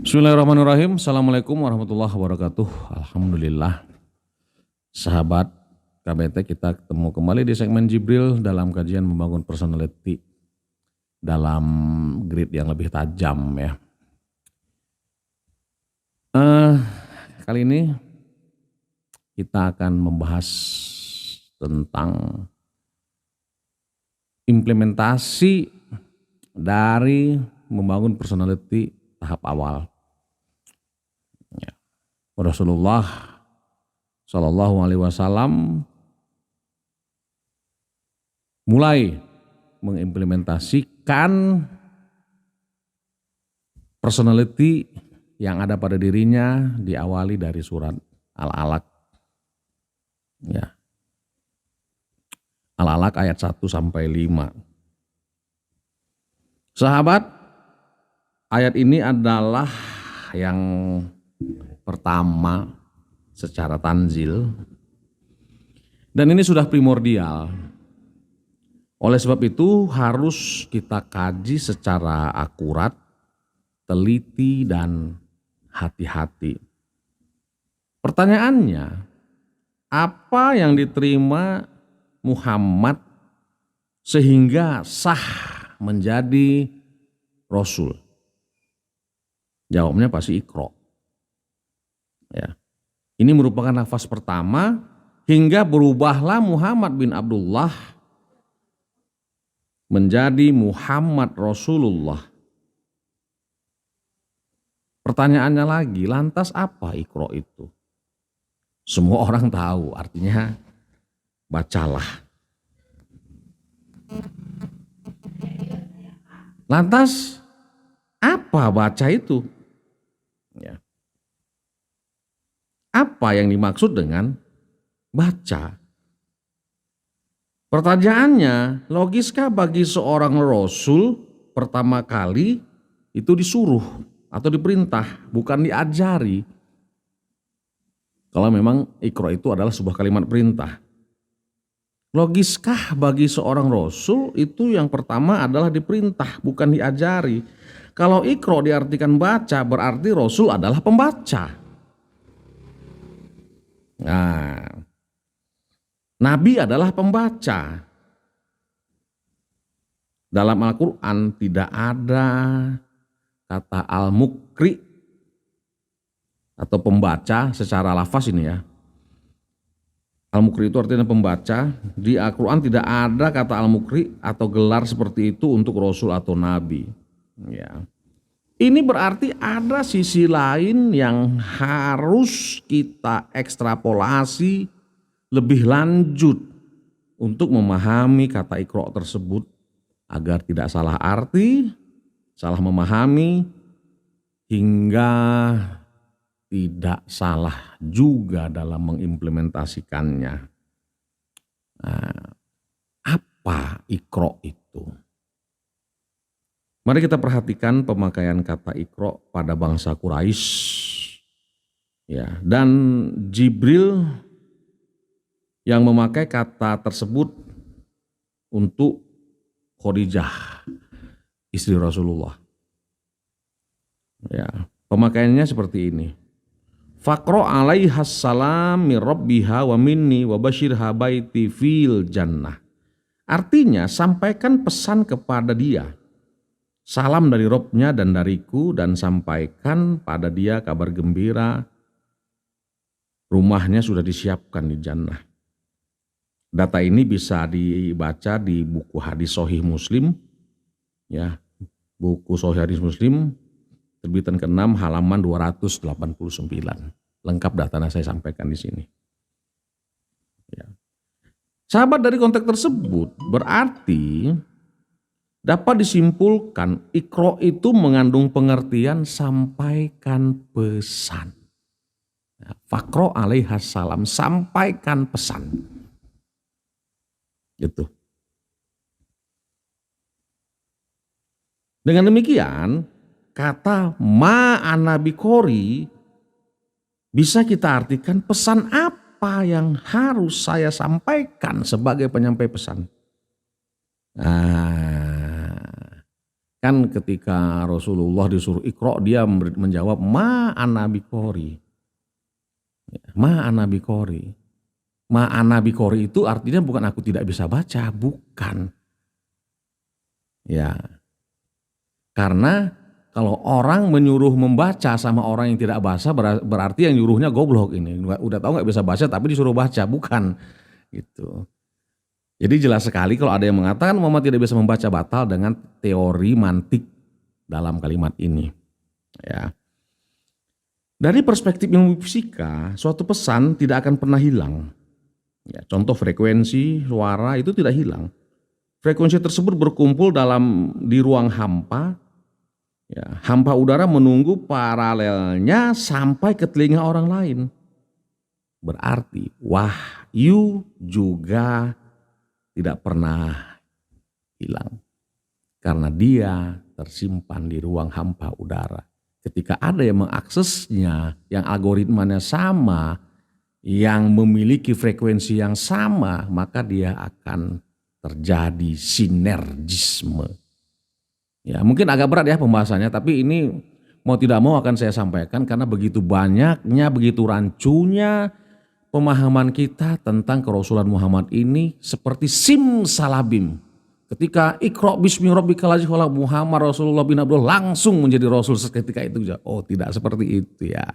Bismillahirrahmanirrahim. Assalamualaikum warahmatullahi wabarakatuh. Alhamdulillah. Sahabat KBT, kita ketemu kembali di segmen Jibril dalam kajian membangun personality dalam grid yang lebih tajam ya. Kali ini kita akan membahas tentang implementasi dari membangun personality tahap awal. Ya. Rasulullah Shallallahu Alaihi Wasallam mulai mengimplementasikan personality yang ada pada dirinya diawali dari surat Al-Alaq. Ya. Al-Alaq ayat 1 sampai 5. Sahabat, ayat ini adalah yang pertama secara tanzil dan ini sudah primordial. Oleh sebab itu harus kita kaji secara akurat, teliti dan hati-hati. Pertanyaannya, apa yang diterima Muhammad sehingga sah menjadi Rasul? Jawabnya pasti Iqra. Ya. Ini merupakan nafas pertama hingga berubahlah Muhammad bin Abdullah menjadi Muhammad Rasulullah. Pertanyaannya lagi, lantas apa Iqra itu? Semua orang tahu, artinya bacalah. Lantas apa baca itu? Ya. Apa yang dimaksud dengan baca? Pertanyaannya, logiskah bagi seorang rasul pertama kali itu disuruh atau diperintah, bukan diajari? Kalau memang Iqra itu adalah sebuah kalimat perintah. Logiskah bagi seorang rasul itu yang pertama adalah diperintah, bukan diajari? Kalau Iqra diartikan baca, berarti Rasul adalah pembaca. Nah, Nabi adalah pembaca. Dalam Al-Quran tidak ada kata al-mukri atau pembaca secara lafaz ini ya. Al-mukri itu artinya pembaca. Di Al-Quran tidak ada kata al-mukri atau gelar seperti itu untuk Rasul atau Nabi. Ya. Ini berarti ada sisi lain yang harus kita ekstrapolasi lebih lanjut untuk memahami kata Iqra tersebut agar tidak salah arti, salah memahami, hingga tidak salah juga dalam mengimplementasikannya. Nah, apa Iqra itu? Mari kita perhatikan pemakaian kata Iqra pada bangsa Quraisy. Ya, dan Jibril yang memakai kata tersebut untuk Khadijah, istri Rasulullah. Ya, pemakaiannya seperti ini. Faqra alaihas salam min rabbiha wa minni wa basyirha baiti fil jannah. Artinya, sampaikan pesan kepada dia. Salam dari Robnya dan dariku, dan sampaikan pada dia kabar gembira, rumahnya sudah disiapkan di jannah. Data ini bisa dibaca di buku hadis Sahih Muslim, ya, buku Sahih hadis Muslim, terbitan ke-6 halaman 289. Lengkap datanya saya sampaikan di sini. Ya. Sahabat, dari konteks tersebut berarti dapat disimpulkan Iqra itu mengandung pengertian sampaikan pesan. Faqra alaihas salam, sampaikan pesan. Gitu. Dengan demikian, kata ma'ana biqori bisa kita artikan pesan apa yang harus saya sampaikan sebagai penyampai pesan. Nah, Kan ketika Rasulullah disuruh Iqra, dia menjawab ma ana biqori. Ma ana biqori. Ma ana biqori itu artinya bukan aku tidak bisa baca, bukan. Ya. Karena kalau orang menyuruh membaca sama orang yang tidak baca, berarti yang nyuruhnya goblok ini. Udah tahu nggak bisa baca tapi disuruh baca, bukan. Gitu. Jadi jelas sekali kalau ada yang mengatakan Muhammad tidak bisa membaca, batal dengan teori mantik dalam kalimat ini. Ya. Dari perspektif ilmu fisika, suatu pesan tidak akan pernah hilang. Ya, contoh frekuensi suara itu tidak hilang. Frekuensi tersebut berkumpul di ruang hampa. Ya, hampa udara menunggu paralelnya sampai ke telinga orang lain. Berarti wahyu juga tidak pernah hilang. Karena dia tersimpan di ruang hampa udara. Ketika ada yang mengaksesnya, yang algoritmanya sama, yang memiliki frekuensi yang sama, maka dia akan terjadi sinergisme. Ya, mungkin agak berat ya pembahasannya, tapi ini mau tidak mau akan saya sampaikan karena begitu banyaknya, begitu rancunya pemahaman kita tentang kerasulan Muhammad ini seperti simsalabim. Ketika Iqra bismi rabbikal ladzi khalaq, Muhammad Rasulullah bin Abdullah langsung menjadi rasul seketika itu. Oh, tidak seperti itu ya.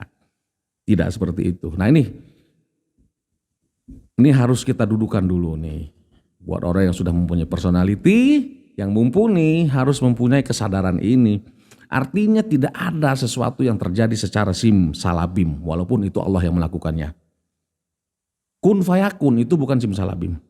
Tidak seperti itu. Nah, ini harus kita dudukan dulu nih. Buat orang yang sudah mempunyai personality, yang mumpuni harus mempunyai kesadaran ini. Artinya tidak ada sesuatu yang terjadi secara simsalabim, walaupun itu Allah yang melakukannya. Kun fayakun itu bukan simsalabim.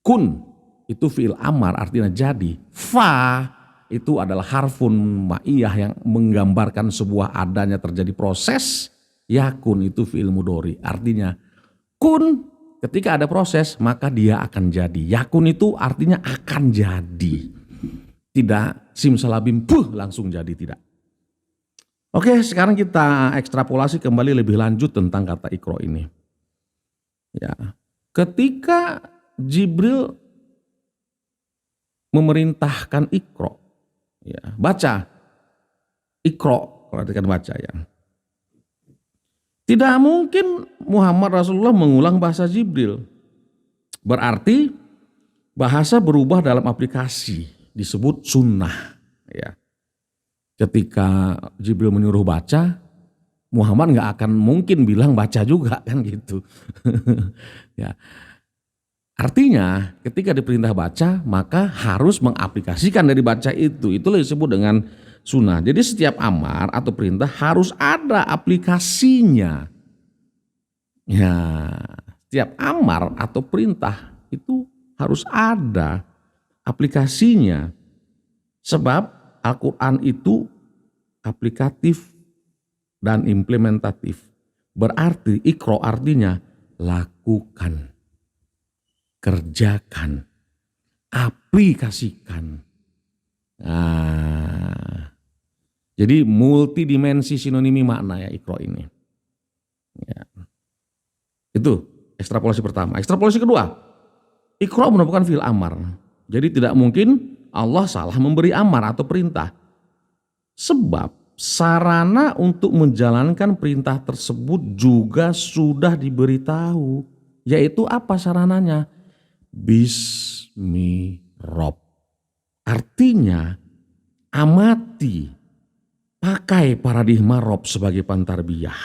Kun itu fi'il amar artinya jadi. Fa itu adalah harfun ma'iyah yang menggambarkan sebuah adanya terjadi proses. Yakun itu fi'il mudhari artinya kun ketika ada proses maka dia akan jadi. Yakun itu artinya akan jadi. Tidak simsalabim langsung jadi, tidak. Oke, sekarang kita ekstrapolasi kembali lebih lanjut tentang kata Iqra ini. Ya, ketika Jibril memerintahkan Iqra, ya, baca, Iqra, perhatikan baca ya. Tidak mungkin Muhammad Rasulullah mengulang bahasa Jibril. Berarti bahasa berubah dalam aplikasi, disebut sunnah. Ya. Ketika Jibril menyuruh baca, Muhammad nggak akan mungkin bilang baca juga kan gitu. Ya. Artinya ketika diperintah baca maka harus mengaplikasikan dari baca itu. Itulah disebut dengan sunnah. Jadi setiap amar atau perintah harus ada aplikasinya. Ya, setiap amar atau perintah itu harus ada aplikasinya. Sebab Al-Quran itu aplikatif dan implementatif. Berarti Iqra artinya lakukan, kerjakan, aplikasikan. Nah, jadi multidimensi sinonimi makna ya Iqra ini. Ya. Itu ekstrapolasi pertama. Ekstrapolasi kedua, Iqra merupakan fi'il amar. Jadi tidak mungkin Allah salah memberi amar atau perintah. Sebab sarana untuk menjalankan perintah tersebut juga sudah diberitahu. Yaitu apa sarananya? Bismi Rob. Artinya amati, pakai paradigma Rob sebagai pantarbiyah.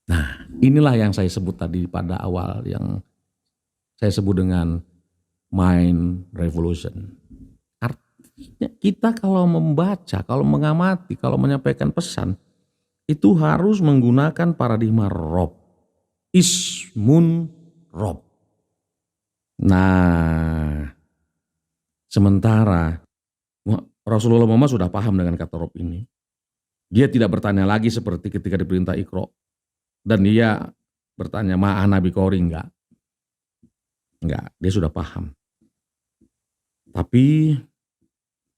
Nah, inilah yang saya sebut tadi pada awal, yang saya sebut dengan mind revolution. Kita kalau membaca, kalau mengamati, kalau menyampaikan pesan, itu harus menggunakan paradigma Rob. Ismun Rob. Nah, sementara Rasulullah Muhammad sudah paham dengan kata Rob ini. Dia tidak bertanya lagi seperti ketika diperintah Iqra. Dan dia bertanya, ma'ana biqori, enggak. Enggak, dia sudah paham. Tapi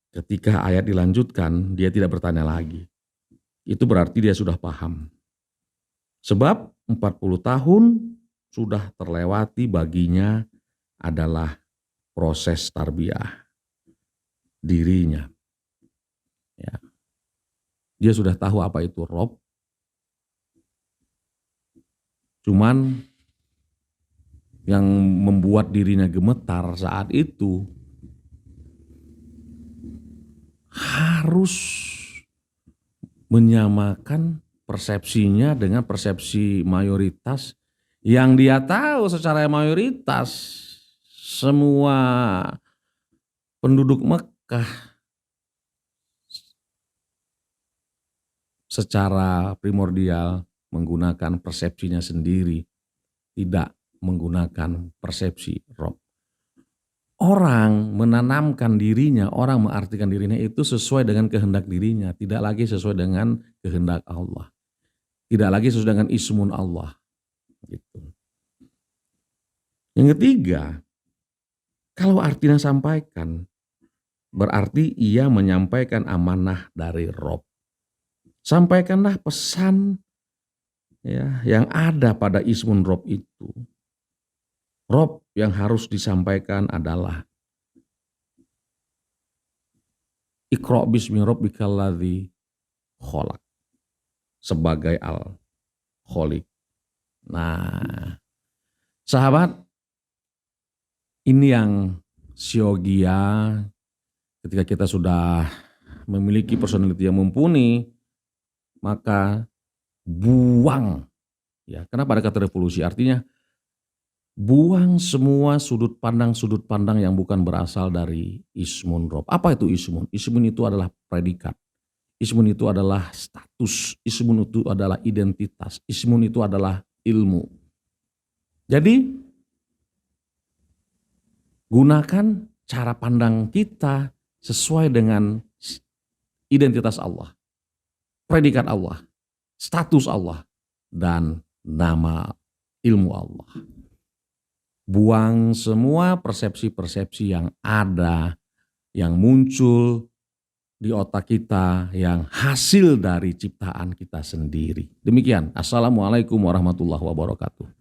ketika ayat dilanjutkan, dia tidak bertanya lagi. Itu berarti dia sudah paham. Sebab 40 tahun sudah terlewati baginya adalah proses tarbiyah. dirinya. Ya. Dia sudah tahu apa itu Rob. Cuman yang membuat dirinya gemetar saat itu harus menyamakan persepsinya dengan persepsi mayoritas yang dia tahu secara mayoritas semua penduduk Mekah secara primordial menggunakan persepsinya sendiri, tidak menggunakan persepsi Rob. Orang menanamkan dirinya, orang mengartikan dirinya itu sesuai dengan kehendak dirinya, tidak lagi sesuai dengan kehendak Allah. Tidak lagi sesuai dengan ismun Allah. Gitu. Yang ketiga, kalau artinya sampaikan, berarti ia menyampaikan amanah dari Rob. Sampaikanlah pesan ya, yang ada pada ismun Rob itu. Rob yang harus disampaikan adalah Iqra bismi rabbikal ladzi khalaq sebagai al-khaliq. Nah, sahabat, ini yang siogia ketika kita sudah memiliki personality yang mumpuni, maka buang. Ya, kenapa ada kata revolusi? Artinya buang semua sudut pandang yang bukan berasal dari ismun Rob. Apa itu ismun? Ismun itu adalah predikat. Ismun itu adalah status. Ismun itu adalah identitas. Ismun itu adalah ilmu. Jadi gunakan cara pandang kita sesuai dengan identitas Allah, predikat Allah, status Allah, dan nama ilmu Allah. Buang semua persepsi-persepsi yang ada, yang muncul di otak kita, yang hasil dari ciptaan kita sendiri. Demikian. Assalamualaikum warahmatullahi wabarakatuh.